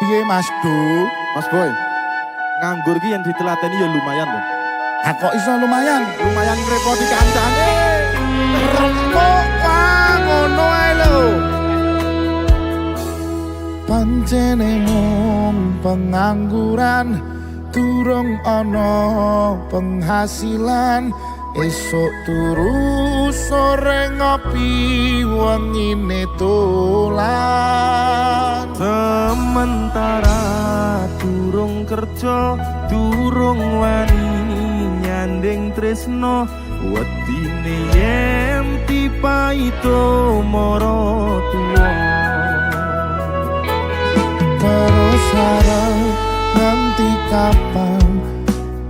piye Mas Du? Mas Boy, nganggur ki yang ditelateni ya lumayan loh. Kok iso lumayan? Lumayan ngrepoti kancane. Kok ngono ae lho. Pancene mung pengangguran, durung ana penghasilan. Esok turu sore ngopi wengine dolan. Sementara durung kerja, durung wani nyanding tresno, wedine yen tipaito mara tuwa. Terus harap nanti kapan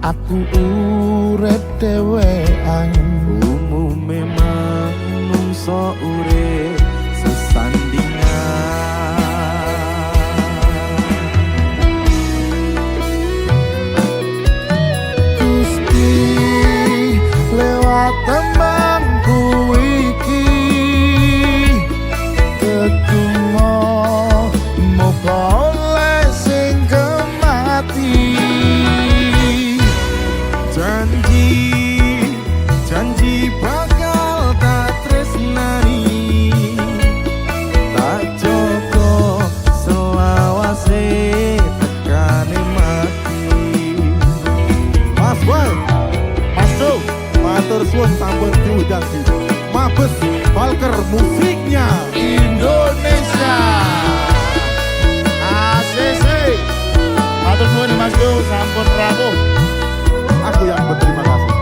aku urip dhewean. Umume manungsa urip sesandingan. Gusti lewat temanku iki tetunggo moga oleh sing kemati. Janji bakal tak tresnani, tak joko selawase tekane mati. Mas Boy, Mas Du, matur suwun sampun diundang di Mabes Balker musiknya Indonesia ACC. Matur nuwun Mas Du, sampun rawuh. Aku yang berterima kasih.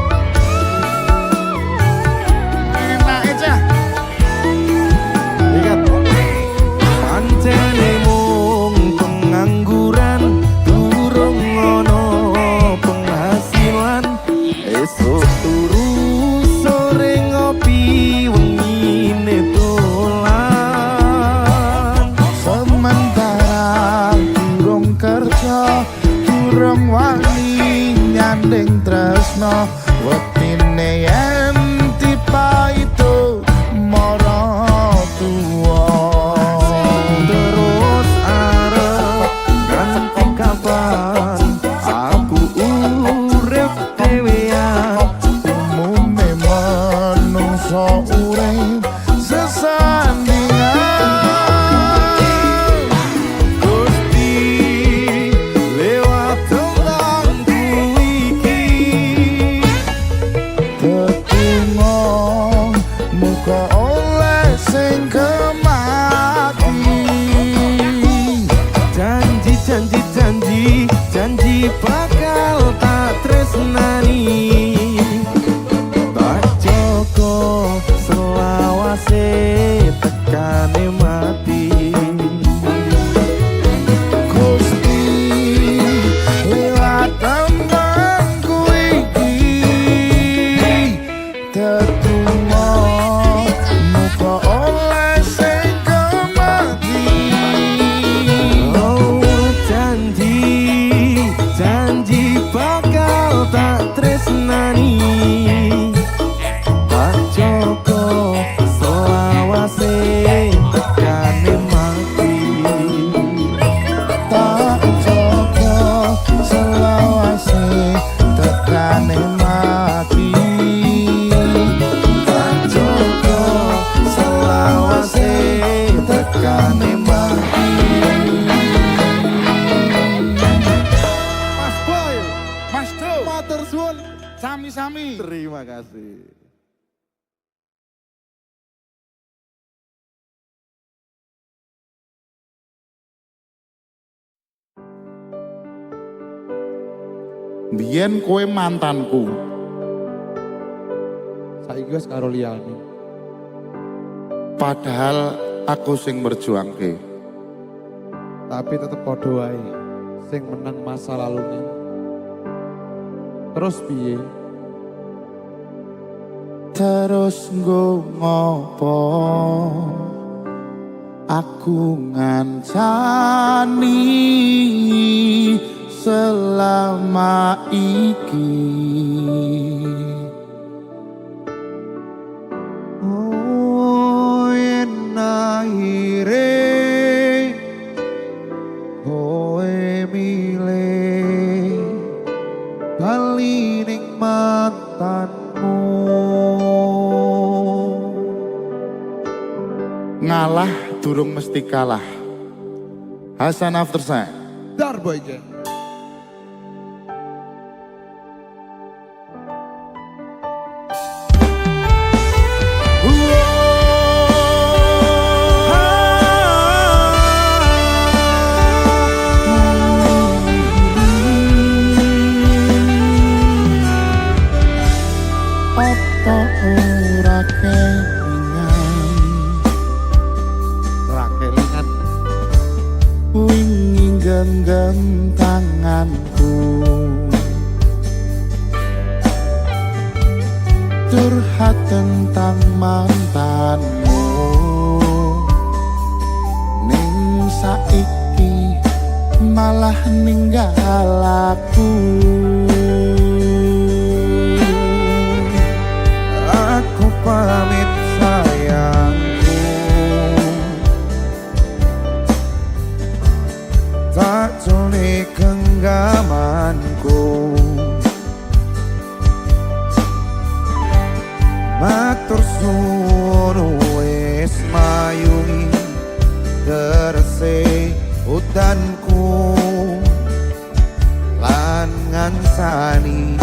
Enak aja. Ingat, pancene mung pengangguran, durung ono penghasilan. Esok turu sore ngopi wengine dolan. Sementara durung kerja, durung wani nyanding tresno, wetine yen tipaito mara tuwa. Terus arep ganti kapan aku urip dhewean. Umume manungsa urip sesandingan. Gusti lewat tengahku iki Tetunggo muga oleh sing kemati. Janji bakal tak tresnani, tak joko selawase tekane mati. Gusti lewat temanku iki tetunggo muga oleh sing kemati. Oh janji bakal tak tresnani, tak joko selawase tekane mati. Tak joko selawase tekane mati. Tak joko selawase tekane mati. Mas Boy, Mas Du, matur suwun. sami-sami. Terima kasih. Biyen kowe mantanku, Saiki wis karo liyane. padahal aku sing merjuangke. Tapi tetep padha wae sing menang masa lalune. Terus piye? Terus nggo ngopo aku ngancani selama iki. Oh yen akhire Ngalah durung mesti kalah. Hasan After Saya. Darboy Gang. Apa ora kelingan Rakelingan. wingi genggam tanganku curhat tentang mantanmu ning saiki malah ninggal aku. Aku pamit sayangku, tak jone genggamanku, matur suwun wis mayungi derese udanku lan ngansani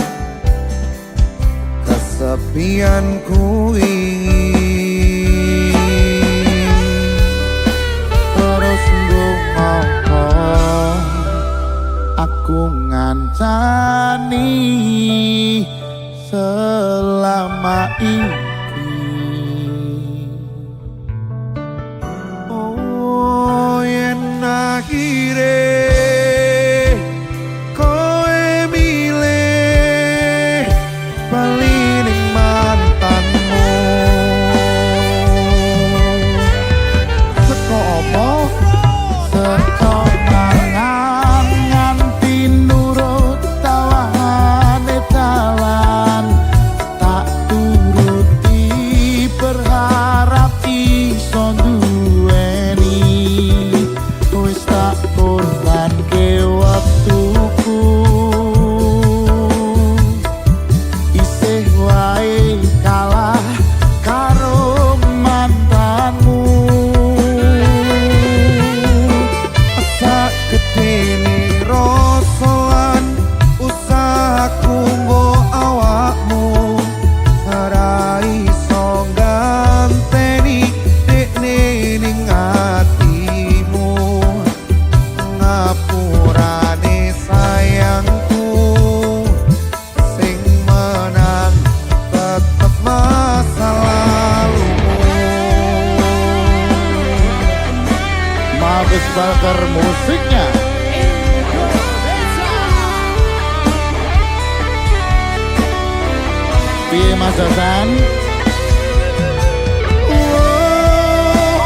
kesepianku ini. Terus ngomong aku ngancani selama ini. Oh yen akhire kowe milih bali ning mantanmu, Seko apa? Seko mangan nganti nurut tawahane dalan tak turuti berharap iso duweni wis tak korbanke waktuku isih wae kalah karo mantanmu. sak gedene rasalan usahaku nggo awakmu ora iso ganteni dekne ning atimu. Ngapurane sayangku sing menang tetep masa lalumu. Mabes Bakar musiknya. Piye Mas Hasan?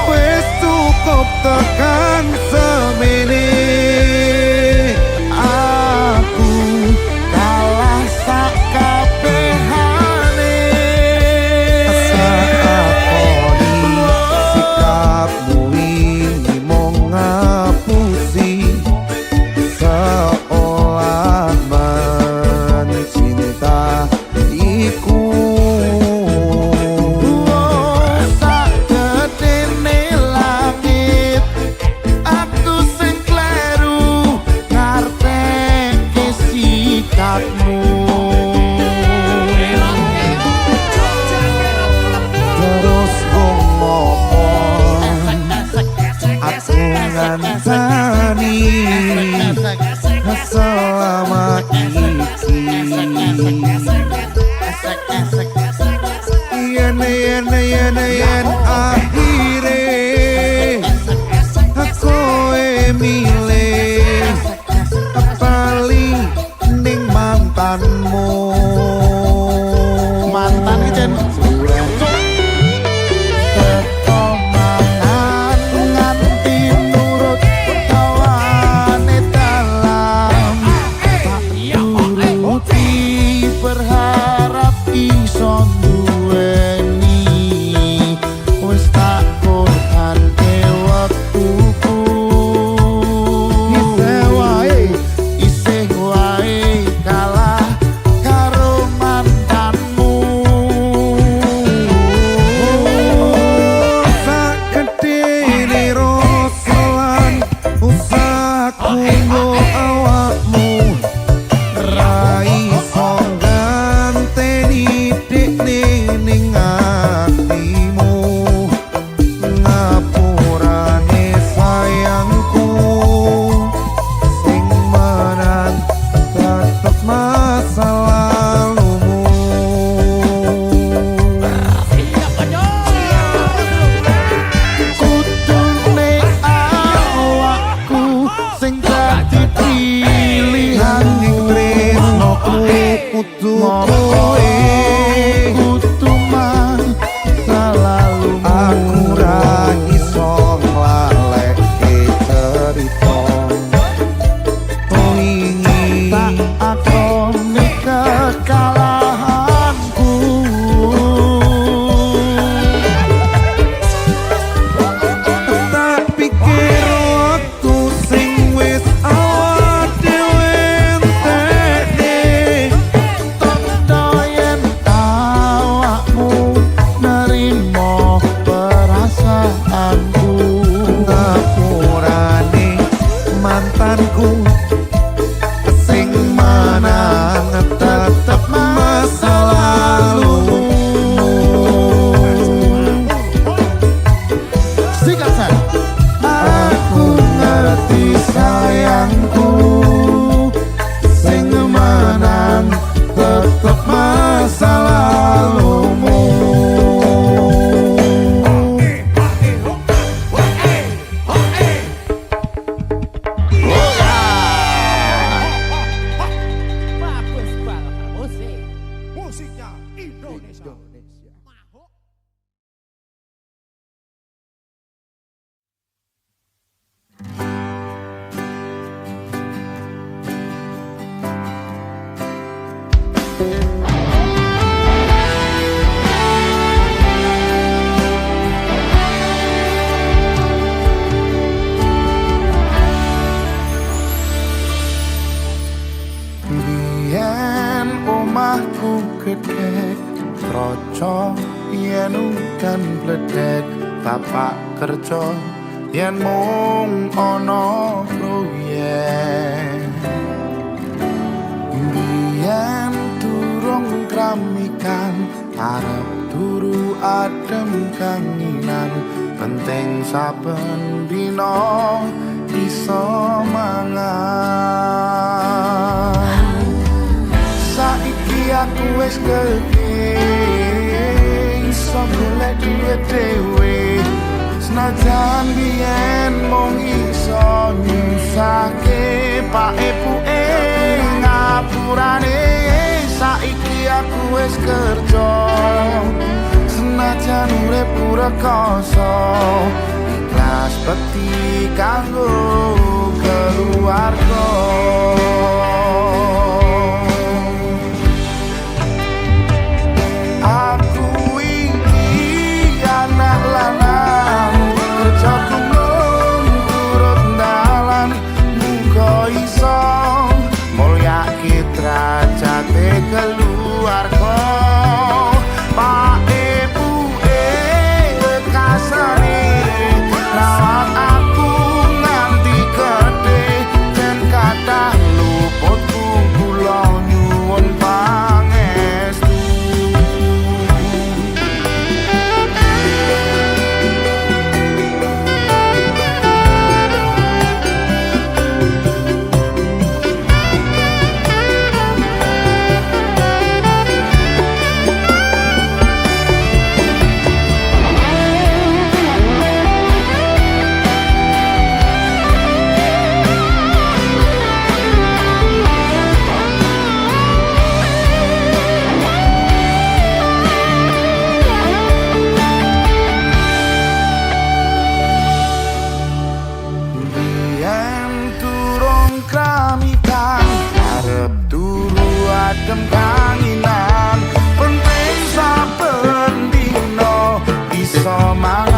Wis cukup tekan semene, Aku kalah sak kabehane. sakakoni sikapmu ini mung ngapusi seolah mencinta iku kan bledek bapak kerja yen mung ana proyek biyen durung kramikan arep turu adem kanginan penting saben dina iso mangan saiki aku wis gedhe iso golek duit dhewe senajan biyen mung iso nyusake pak ibuke ngapurane saiki aku wis kerja senajan urip rekoso ikhlas bekti kanggo keluarga aku iki anak lanang kerjaku mung turut dalan muga iso mulyake derajate keluarga pak ibuke kasane rawat aku nganti gedhe dan kathah luputku kula nyuwun pangestu adem kanginan penting saben dina iso mangan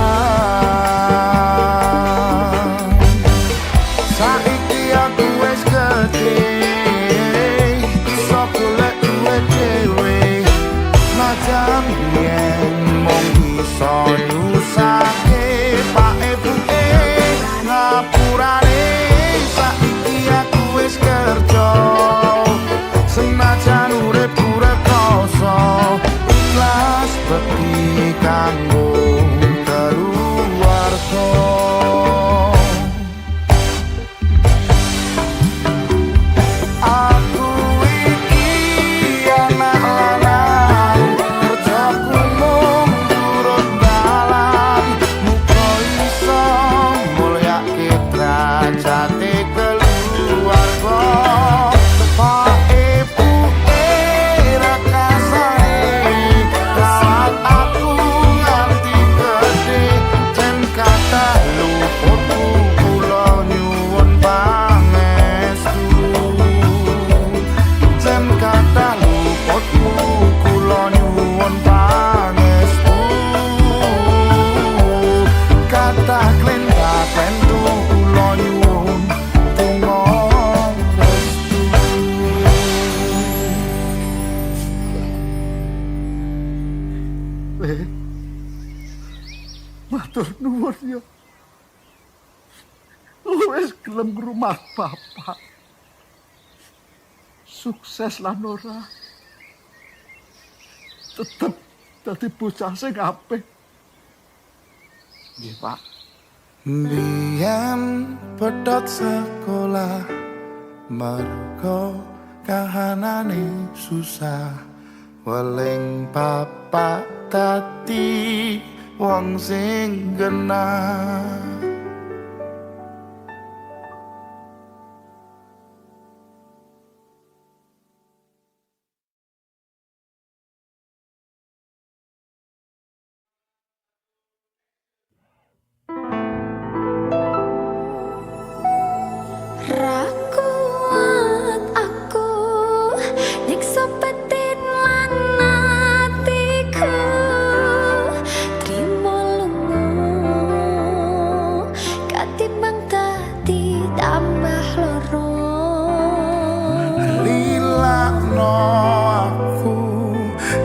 saiki aku wis gedhe iso golek duit dhewe najan yen mung iso nyusake pak ibuke ngapurane saiki aku wis kerja senajan urip rekoso ikhlas bekti kanggo keluarga aku iki anak lanang kerjaku mung turut dalan muga iso mulyake derajate keluarga matur nuwun ya. Wis gelem rumah bapak. Sukses lan ora. Tetep dadi bocah sing apik. Nggih, Pak. Biyen pedhot sekolah mergo kahanane susah. Weling bapak dadi wong sing genah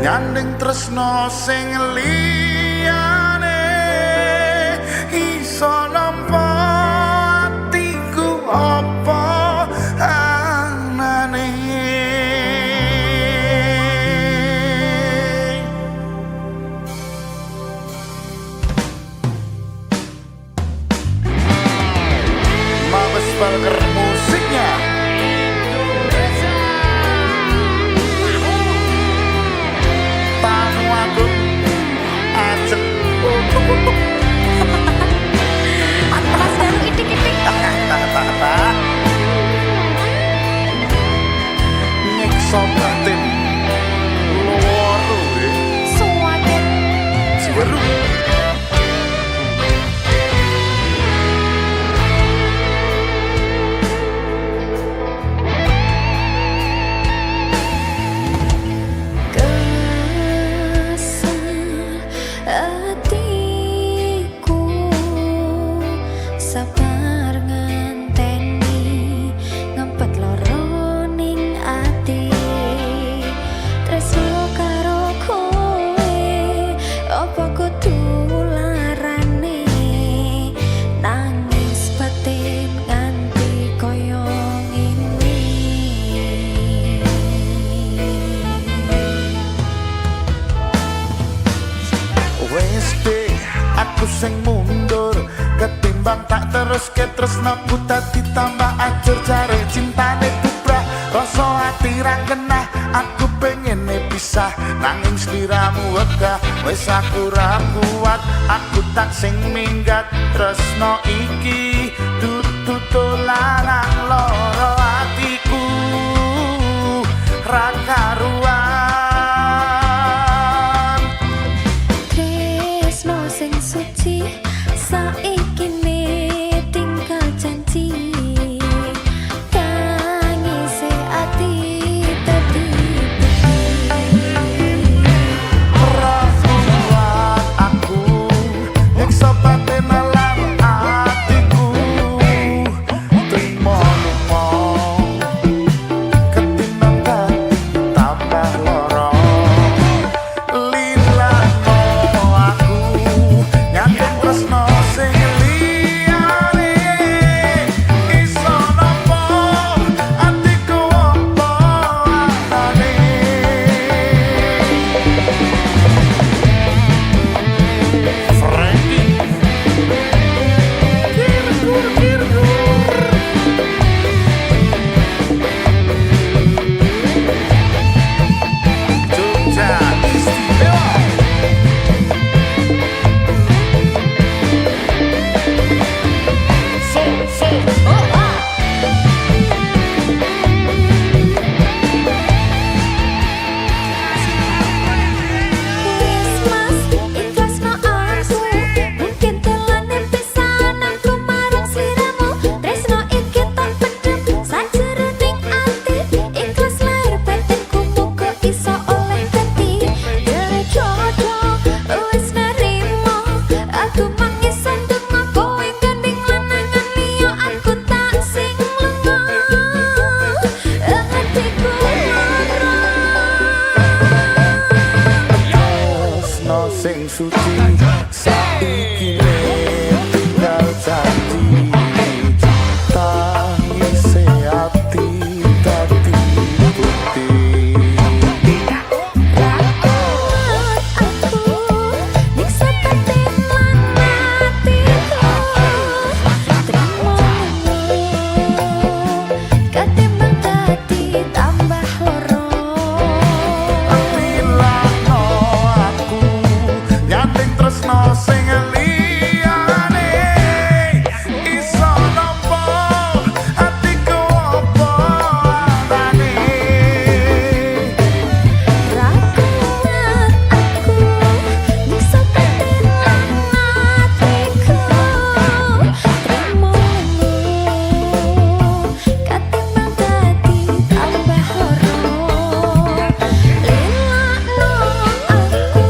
nyanding tresno sing aku sing mundur. Ketimbang tak terus ke tresnaku dadi tambah ajur. Jare cintane bubrah rasa ati ra kenah. Aku pengen pisah nanging sliramu wegah. Wis aku ra kuat, aku tak sing minggat. Tresno iki dudu dolanan loro atiku ra karuan. Tresno sing suci saiki ne tinggal janji. Tangise ati dadi Ora kuat aku nyekso batin lan atiku. Trimo lumo ketimbang tambah loro. Lilano aku nyandeng tresno sing liyane. Iso nopo atiku opo anane. Frankie Jogja istimewa. Christmas ikhlasno aku. Mungkin telane pisan aku marang sliramu. Tresno iki tak pedhem sajroning ati. Ikhlas lahir batinku muga iso oleh dadi. Jare jodoh wis nerimo. Aku mangisan donga kowe gandeng lanangan liya. Aku tak sing lunga. Hatiku lara. Tresno sing suci saiki tinggal janji. Tangise ati dadi putih. Aku nyiksa batin lan atiku. Trimo ketimbang dadi tambah loro. Lilano aku nyandeng tresno sing liyane. Iso nopo atiku opo anane. Rakuat aku nyiksa batin lan atiku. Trimo ketimbang dadi tambah loro. Lilano aku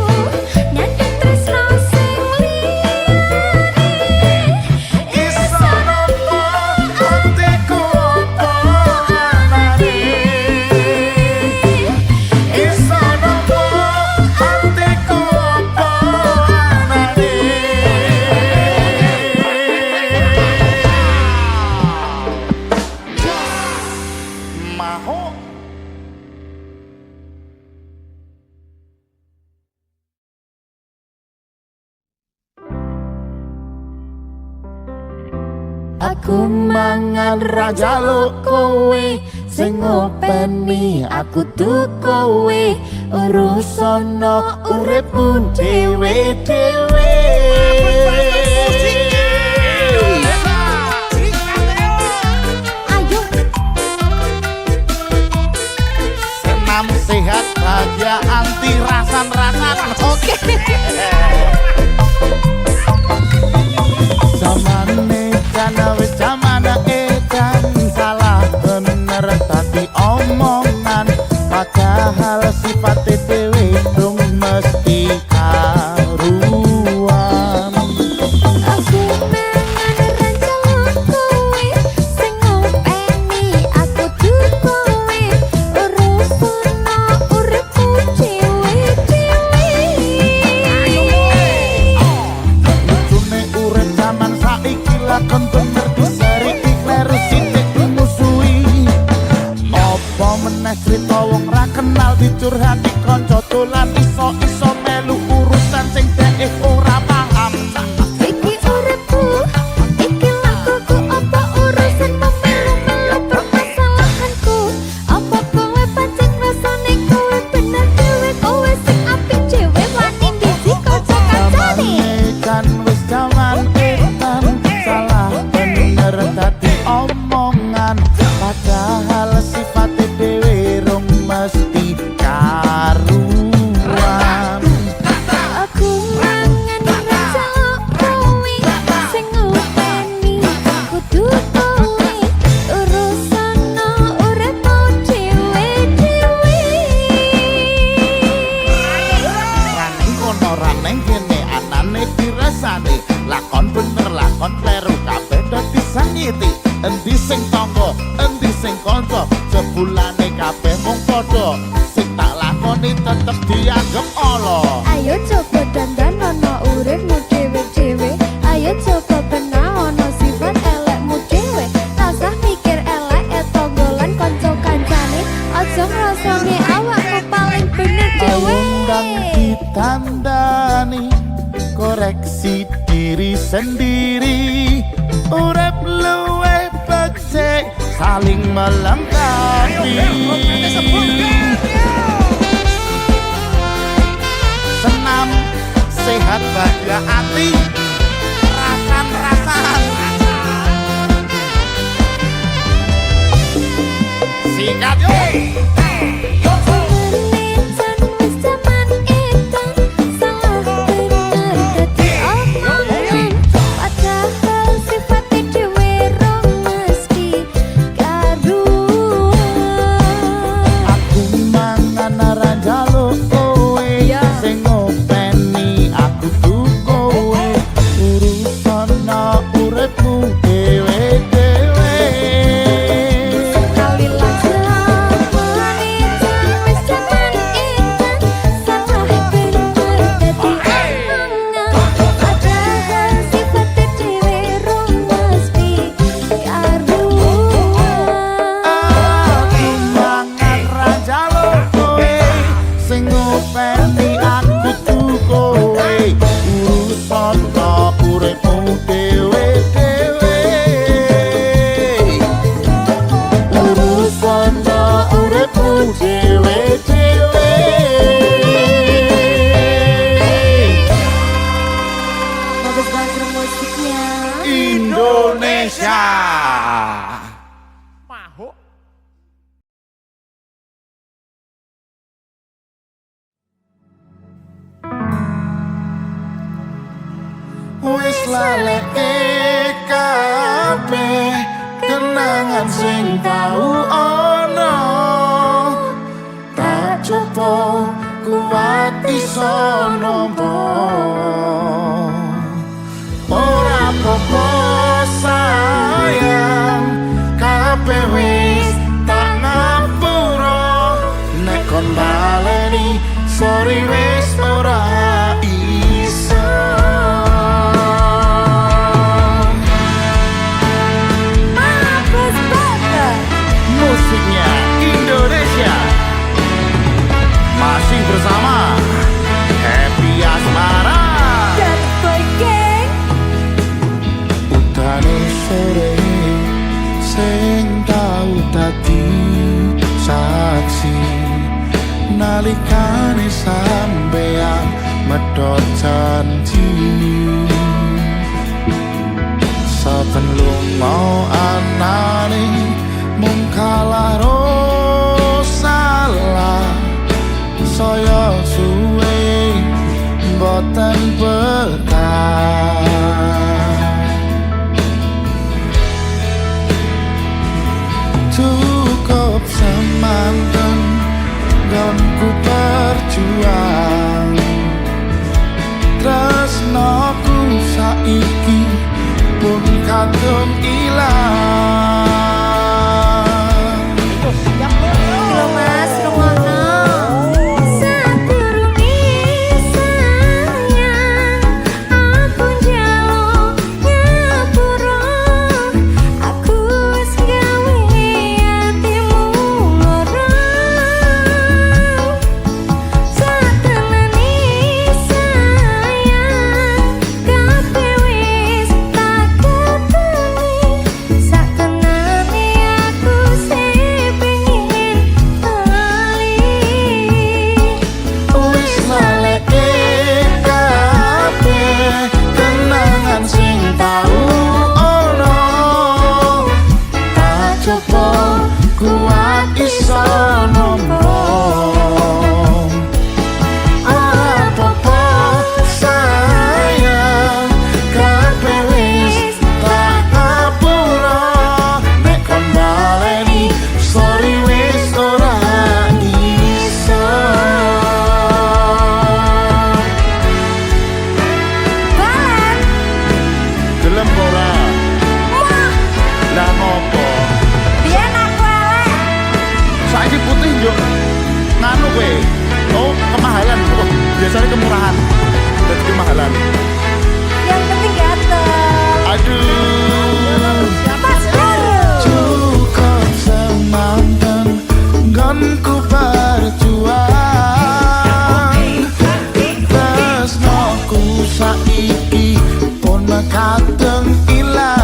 nyandeng tresno sing liyane. Iso nopo atiku opo anane. Iso nopo atiku opo anane. Maho Aku mangan raja lo kowe sing ngopeni aku tuh kowe urusono uripmu dhewe-dhewe. Ayo Senam sehat bahagia anti rasan-rasan. Oke. Zamane jana wis zamana edan, salah bener tadi omongan, padahal sifate dhewe dong mesti karuan. rasane lakon bener lakon kleru kabeh dadi sanyiti endi sing tangga endi sing kanca jebulane kabeh mung padha sing tak lakoni tetep dianggep ala Ayo coba dandan ono uripmu dhewe-dhewe Ayo coba kenal ono sifat elekmu dhewe Rasah mikir elek tonggolan kanca kancane Aja ngrasane awakmu paling bener dhewe undang ditandani koreksi diri sendiri urip luwe becik saling melengkapi senam sehat bahagia hati rasan sikat yuk Indonesia. Mahuk. Wis laleke kabeh kenangan sing tau ana tak coba kuat iso nampa ora apa-apa sayang kabeh wis tak ngapura nek kon baleni sorry wis ora iso musiknya Indonesia masih bersama Happy Asmara dan Boy Gang utane sore sing tau dadi saksi nalikane sampean medhot janji saben lunga anane mung kalah salah saya suwe boten betah cukup semanten gonku berjuang tresnoku saiki pun kadung ilang Halo Mas, Romono Sakurungi sayang Aku jauh ngapura Aku wis gawe hatimu lorong Satenani sayang Kabeh wis tak keteni kadang ilang.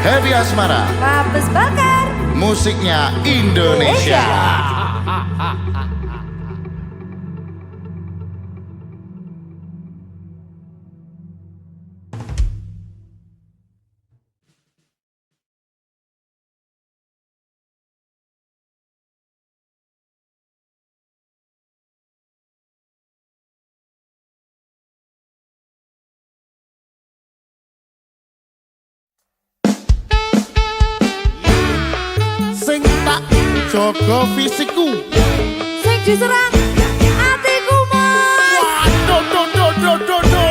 Happy Asmara, Rapes bakar musiknya Indonesia. Sing tak jaga fisikku, sing diserang atiku mas. waduh do.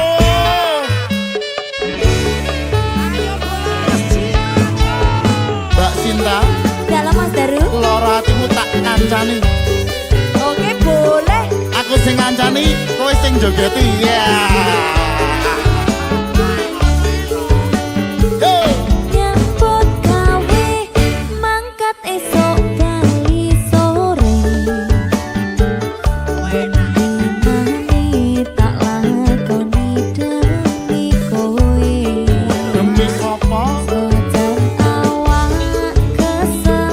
Mbak Sinta, Dalam mas Daru. lara hatimu tak ngancani. Oke boleh. Aku sing ngancani, kowe sing jogeti. Ya. Nyambut gawe mangkat esok bali sore. Dinani tak lakoni demi kowe. Demi sapa? Sejan awak kesel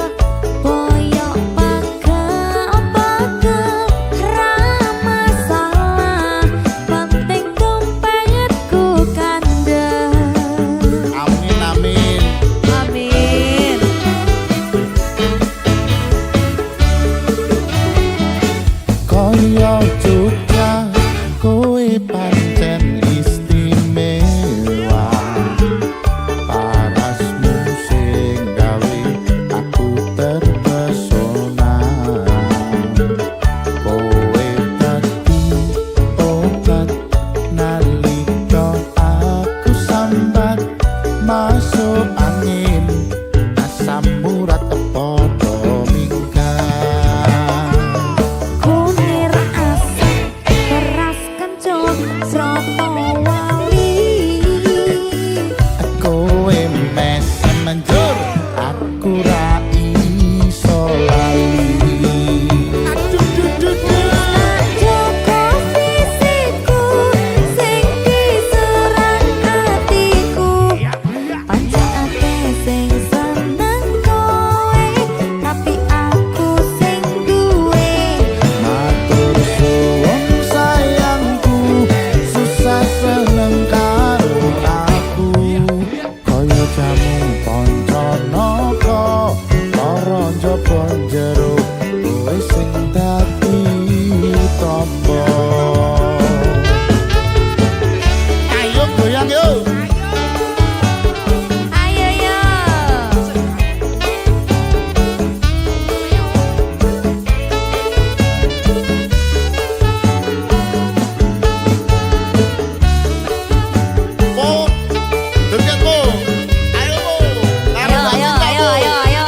boyok pagel ra masalah. Penting dompetku kandel. Amin amin. Amin. Kaya juga kowe pancen istimewa. Parasmu sing gawe aku terpesona. Kowe dadi obat nalika aku sambat masuk angin. Asam urat padha minggat. Kunir asam keras kencur srata wali. Kowe mesem menjur, aku ra iso lali. Joko fisikku sing diserang atiku. Pancen ake sing seneng kowe, tapi aku sing duwe. Matur suwun sayangku, susah seneng karo aku. Kaya jamu ponconoko, lara njaba njero, kowe sing dadi tombo. Ayo goyang yuk. Ayo yo. Po, dekat po. Ayo po. Karo Mbak Sinta, Po. Ayo.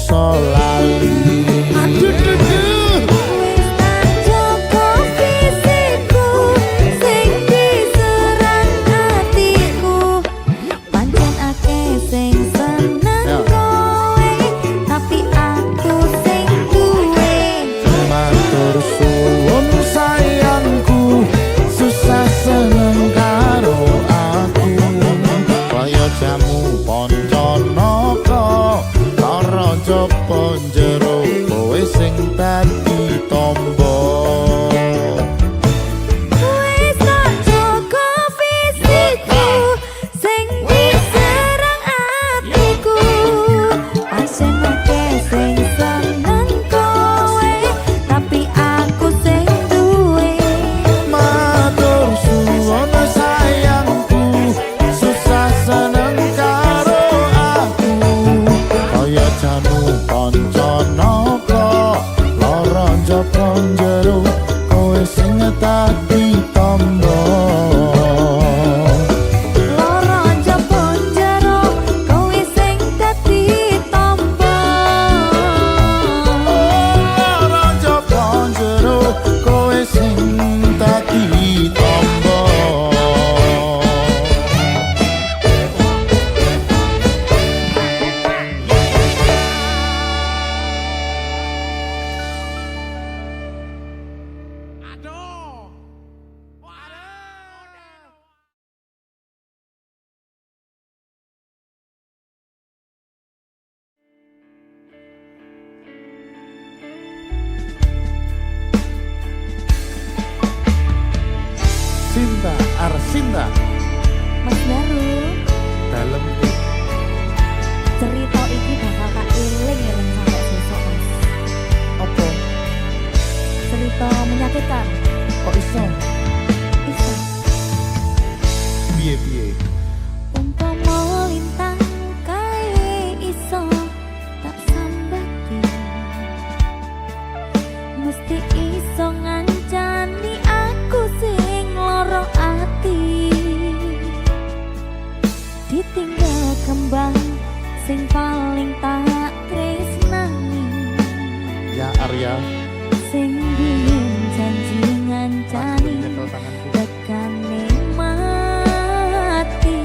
iso lali. Aduh Wis tak jaga fisikku sing diserang hatiku pancen akeh sing seneng kowe tapi aku sing duwe Matur suwun sayangku susah seneng karo aku kaya jamu ponconoko lara jopo njero kowe sing dadi tombo. Wis tak jaga fisikku sing diserang hatiku pancen akeh sing seneng kowe tapi aku sing duwe Matur suwun sayangku susah seneng karo aku kaya jamu ponconoko lara jopo njero kowe sing dadi tombo. Loro njaba njero kowe sing dadi tombo Lara jopo njero kowe sing dadi tombo. Sinta Arsinta Mas Baru dalem cerita iki bakal tak eling-eling sampai besok Mas apa cerita menyakitkan kok iso iso piye umpama lintang kae iso tak sambati mesti iso ngancani aku sing loro ati ditinggal kembang sing paling tak tresnani ya Arya sing biyen janji ngancani nyekel tanganku tekane mati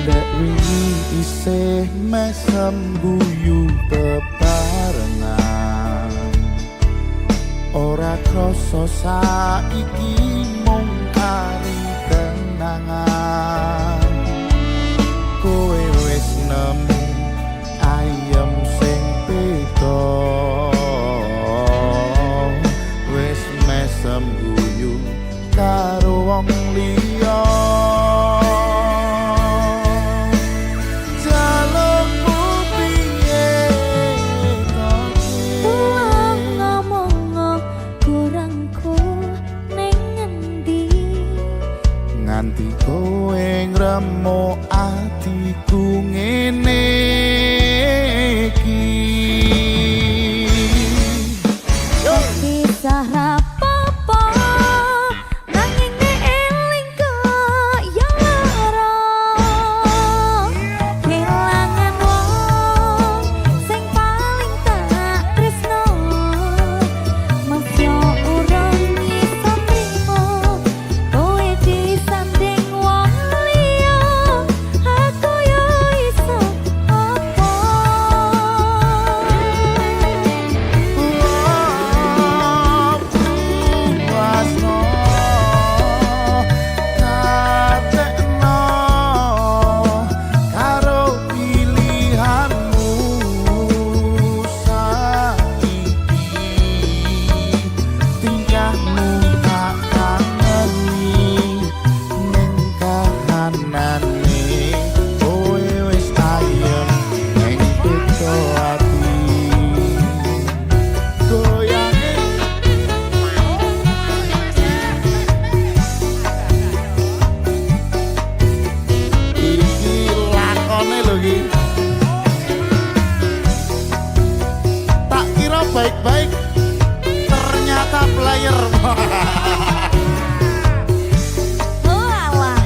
ndak wingi isih mesem guyu bebarengan ora krasa saiki mung kari kenangan kowe wis nemu ayem sing beda wis mesem guyu karo wong liya jalukmu piye to tuang ngomong kurangku ning ngendi nganti kowe ngremuk atiku ngene iki kisah rapopo nanging nek eling kok ya lara kelangan wong sing paling tak tresno masya urung iso trimo kowe disanding wong liya aku yo iso apa wasno katekno karo pilihanmu saiki tingkahmu tak kangeni ning kahanane kowe wis ayem ning beda ati goyange iki lakone lho iki tak kira baik-baik ternyata player oh alah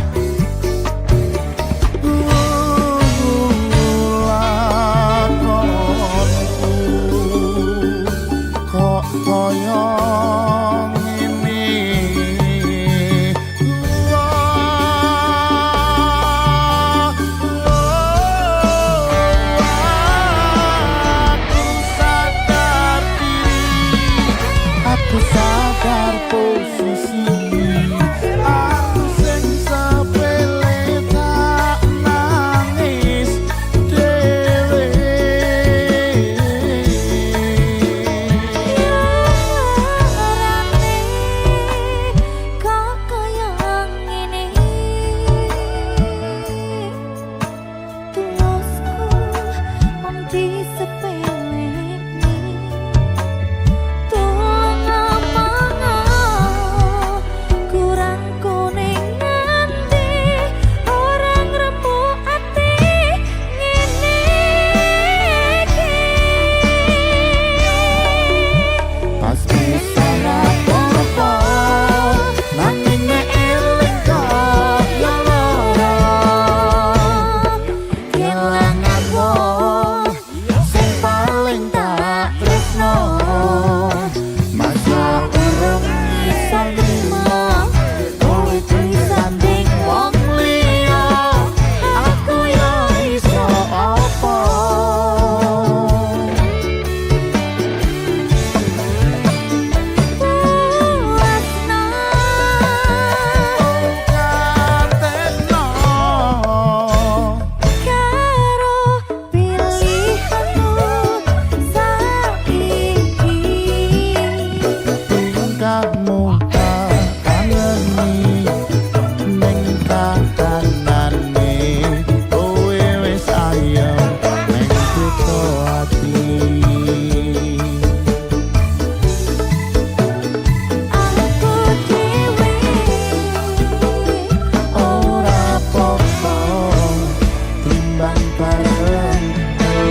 timbang bareng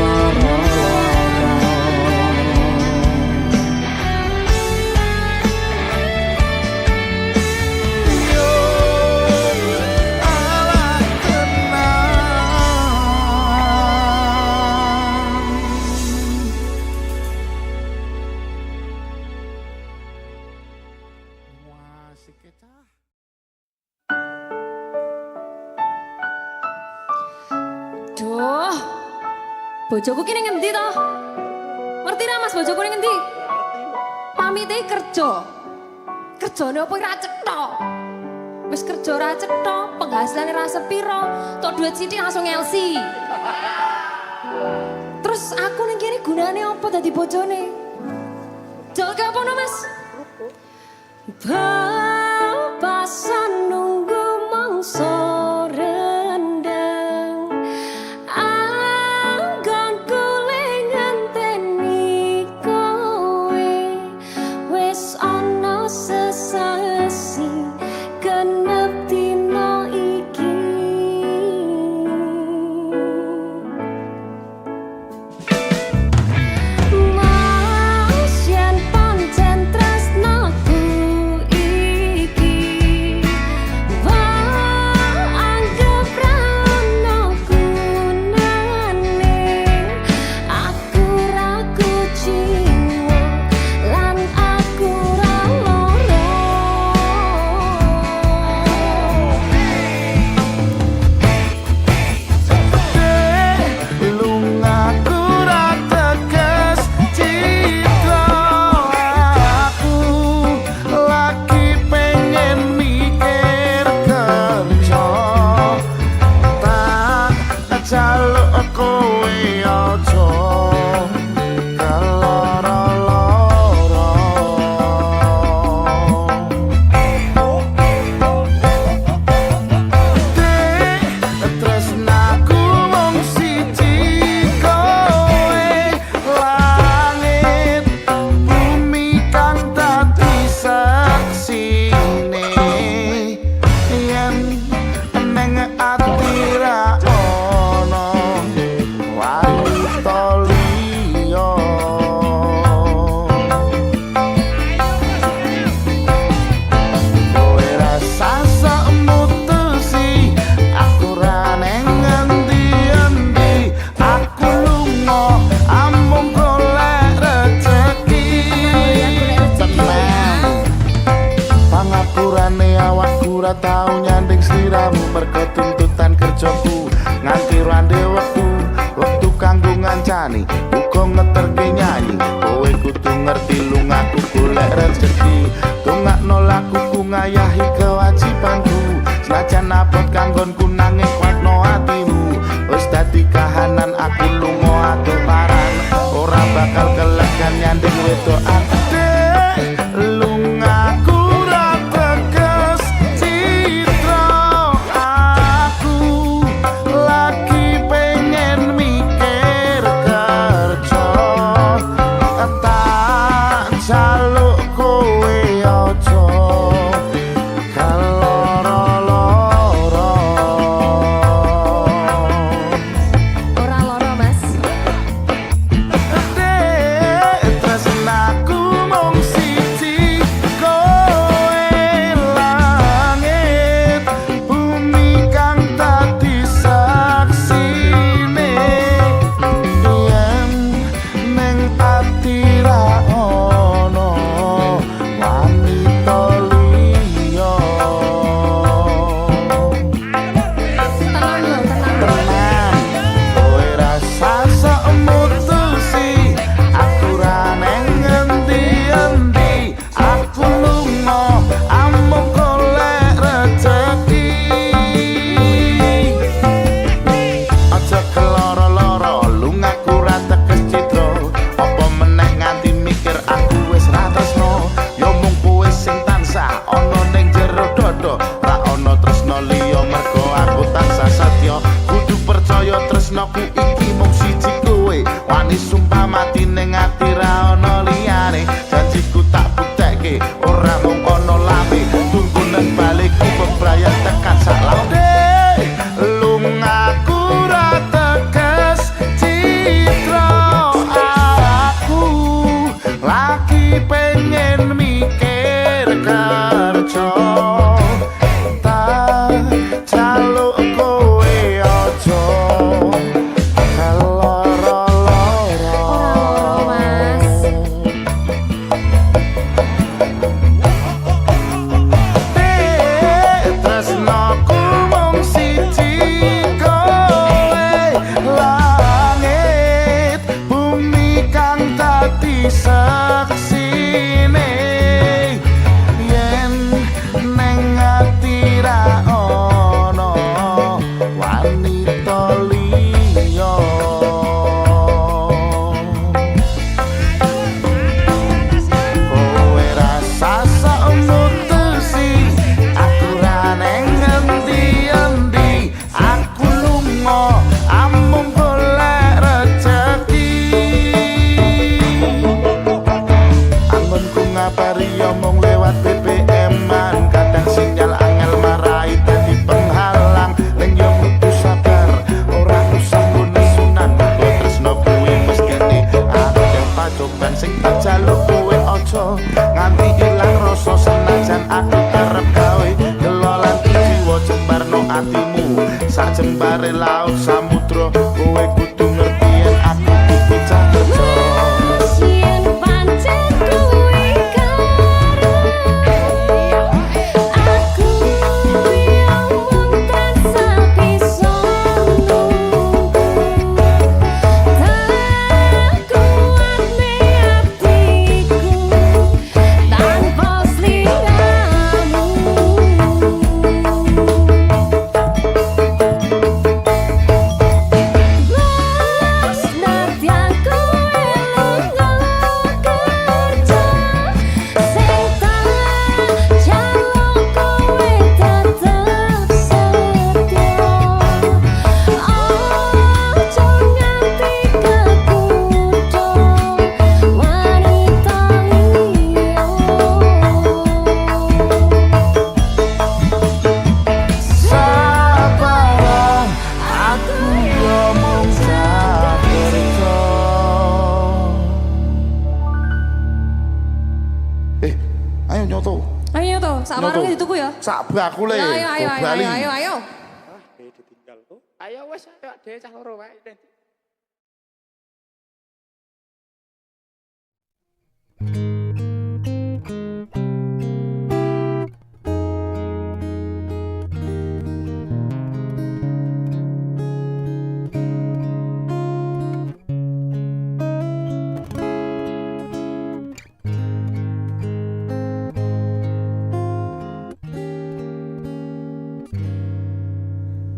loro-loro. Yo ala kenang. Wah, asik ya, Cah. Duh, bojoku kini ngendi toh? Ngerti ra Mas bojoku ini ngendi? Pamite kerja. Kerjane apa ora cetha? Wis kerja ora cetha, penghasilane ra sepiro, tok duit sithik langsung ngelsi. Terus aku ning kene gunane apa dadi bojone? Jol ke apa no Mas? Bapasan nunggu mangsa rendeng. Anggonku le ngenteni kowe. Wis ana sesasi genep dina iki. Mas yen pancen tresnaku iki anggap ra ono gunane. Aku ra kuciwa lan aku ra lara. Lungaku ra teges citra. Aku lagi pengen mikir kerja. Tak jaluk kowe aja tresnaku mung siji kowe, langit bumi kang dadi saksine. Yen neng ati ra ono wanita liya. Kowe rasa sok mutusi, aku ra neng ngendi-endi. Aku lunga amung golek rejeki. Tenang, pangapurane awakku ra tau nyanding sliramu merga tuntutan kerjaku nganti rande wektu kanggo ngancani uga ngeterke nyanyi. Kowe kudu ngerti lungaku golek rejeki. Tungakno lakuku ngayahi kewajibanku, senajan abot kanggonku nanging kuatno atimu. Wis dadi kahanan aku lunga atuparan, ora bakal kelegan nyanding wedokan. Lungaku ra teges citra. Aku lagi pengen mikir kerja. Tak jaluk kowe aja kaloro-loro. Ora lara Mas. Tresnaku mung siji kowe, langit bumi kang dadi saksine. Yen ning ati ra ono wanita liya. Tenang lho, tenang. Tenang, kowe rasa sok mutusi, aku ra neng ngendi-endi. Aku lunga amung golek rejeki. Aja keloro-loro, lungaku ra teges citra. Apa meneh nganti mikir aku wis ra tresno. Ya mung kowe sing tansah ana ning jero dodo. Ra ana tresno liya mergo aku tansah satya. Kudu percaya tresnoku iki mung siji kowe. Wani sumpah mati ning ati ra ana liyane. Janjiku tak butekke ora mung ana lambe. Tunggu nang balik bebrayat tekan sak laut. Lungaku ra laut samudra kowe kudu ngerti yen aku iki cah kerja. Yen pancen kuwi karo aku yang mung tansah bisa nunggu tak kuat hatiku tanpa sliramu. Blas nadyan kowe lunga kerja sing tak jaluk kowe tetep setya. Ojo nganti kepudho wanita liya. Sabar aku yo mung cah kerja. Ayo nyoto. Ayo tuh, sak warung dituku ya. Sak bakule. Ayo, ayo, ayo, Bali. ayo, ayo, ayo. Ditinggal tuh. Ayo wes, ayo dhewe cah loro wae.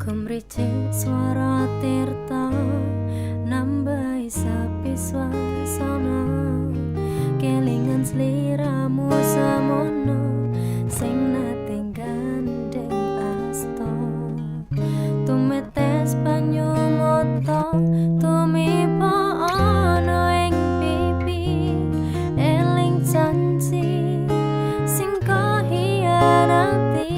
Kumriti swara tirta nambahi sapi swasana kelingan sliramu samono sing nate gandeng asta tumetes banyu mata tumiba ana ing pipi eling janji sing kahianati.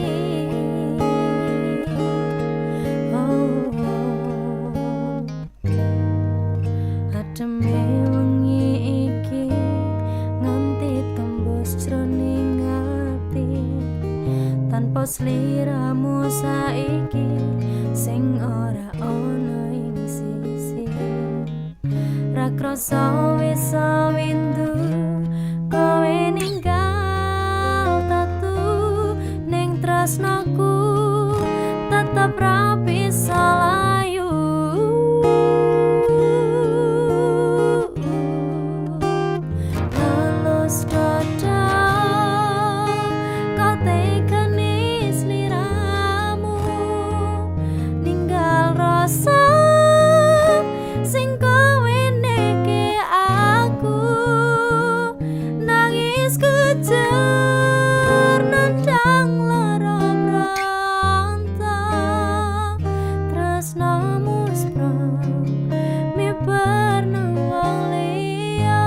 Ademe wengi iki nganti tembus jroning ati tanpa sliramu saiki sing ora ana ing sisi ra krasa wis windu kowe ninggal tatu ning tresnaku tetep ra bisa layu. Lulus dada kau tekani sliramu ninggal rasa sing kowe neke aku nangis kejar nendang lara berontak tresnamu sprang mibar nang wong liya.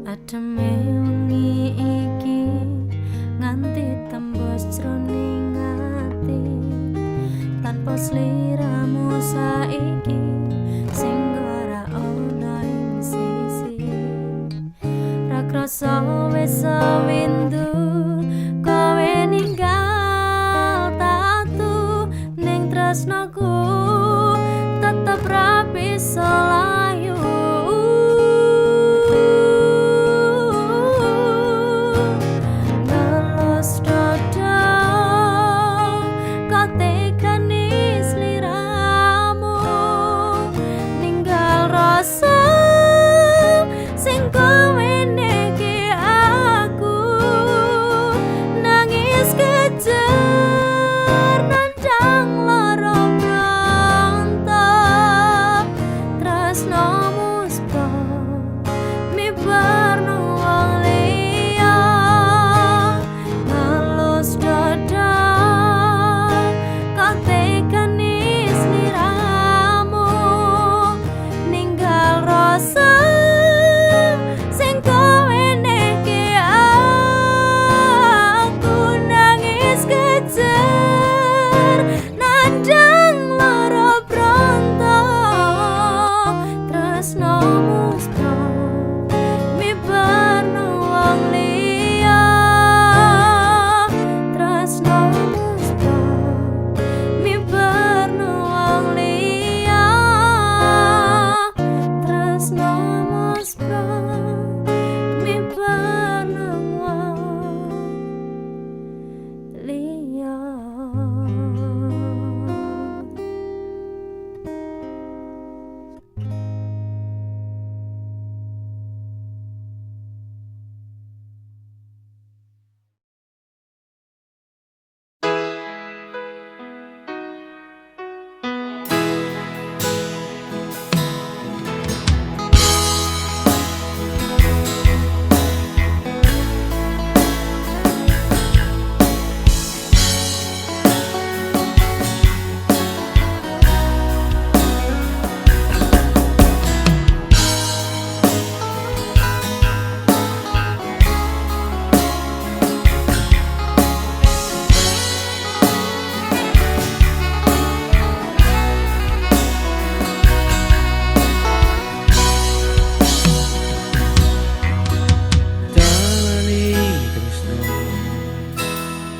Ademe wengi iki nganti tembus jroning ati tanpa sliramu saiki sing ora ana ing sisi ra krasa wis windu kowe ninggal tatu ning tresnaku tetep ra bisa layu. Ngelus dada kau tekani sliramu ninggal rasa sing kowe neke aku nangis kejar nendang lara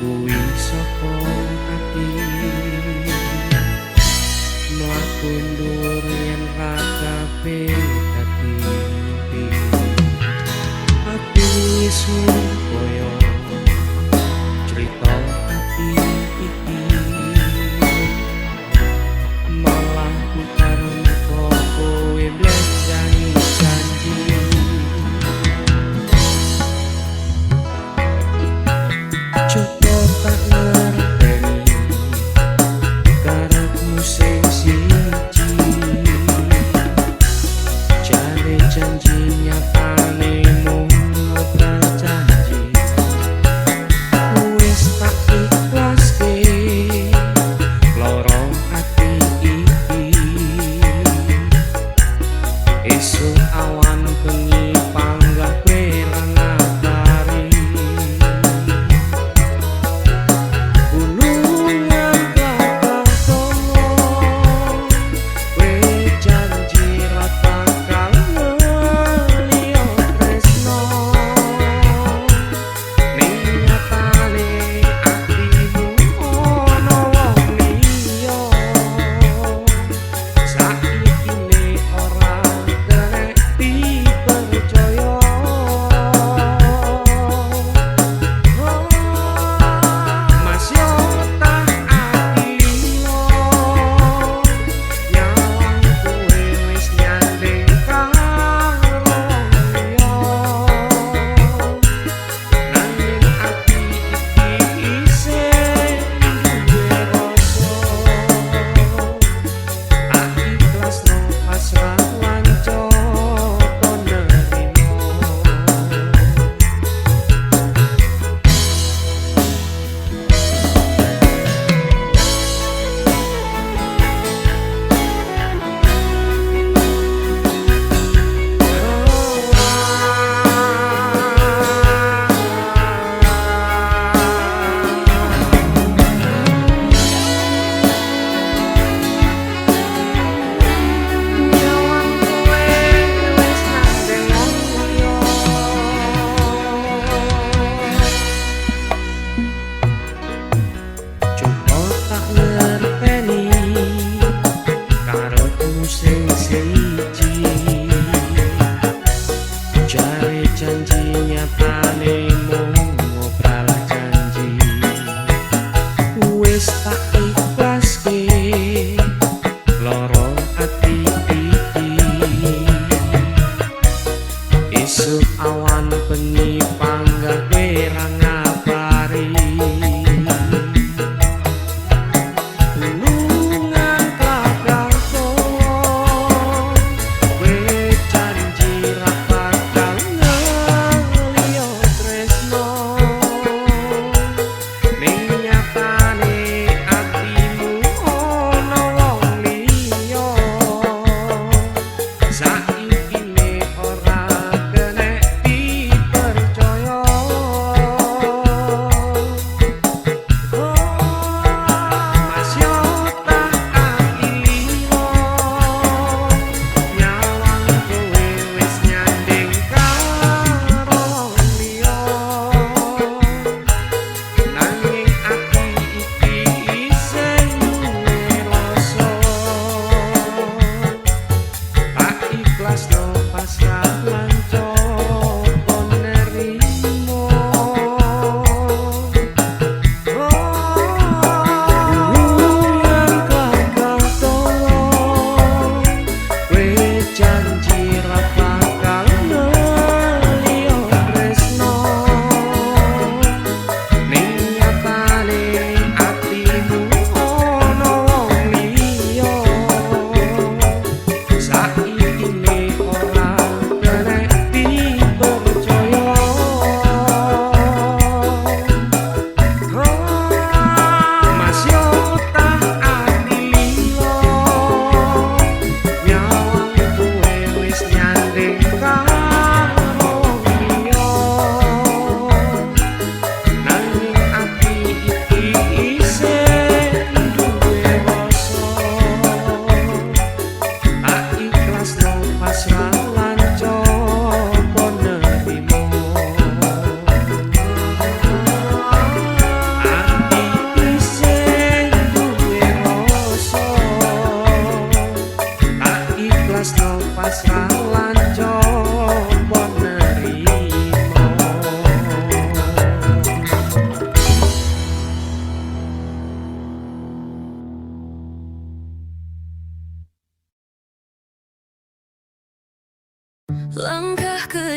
kuwi saka ati mlaku ndur yen ra kabeh dadi mimpi ati sun koyo cerita ati iki malah putar kok kowe blejani janji coba tak ngerteni karepmu sing siji jane janji nyatane mung percaya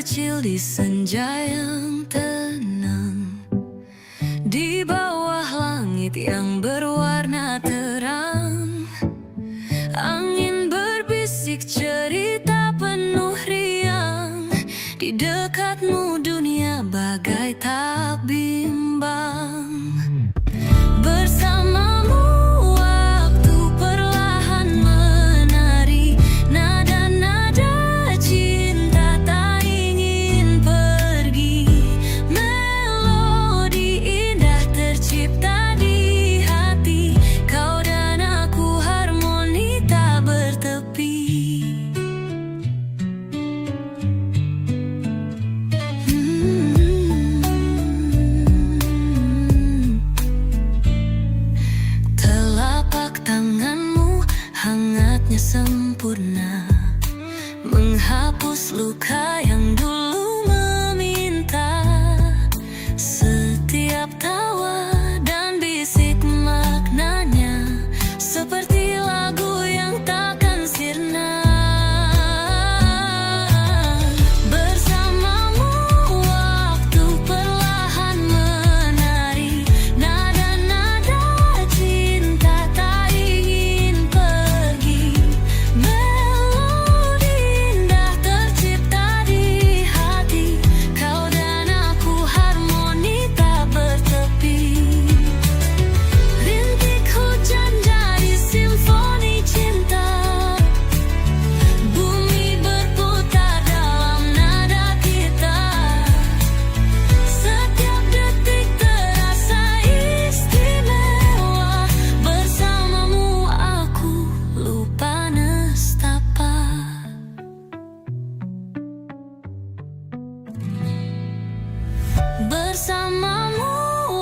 kecil di senja yang tenang, di bawah langit yang berwarna terang. Angin berbisik cerita penuh riang, di dekatmu dunia bagai tak bimbang. Bersamamu waktu perlahan menari, nada-nada cinta tak ingin pergi. Melodi indah tercipta di hati, kau dan aku harmoni tak bertepi. Telapak tanganmu hangatnya sempurna, menghapus luka yang dulu meminta. Setiap tawa dan bisik maknanya seperti lagu yang takkan sirna. Bersamamu waktu perlahan menari, nada-nada cinta tak ingin pergi. Melodi indah tercipta di hati, kau dan aku harmoni tak bertepi. Rintik hujan jadi simfoni cinta, bumi berputar dalam nada kita. Setiap detik terasa istimewa, bersamamu aku lupa nestapa. Bersamamu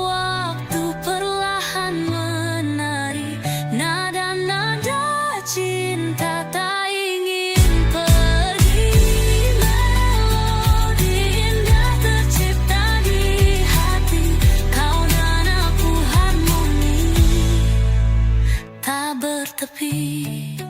waktu perlahan menari, nada-nada cinta tak ingin pergi. Melodi indah tercipta di hati, kau dan aku harmoni tak bertepi.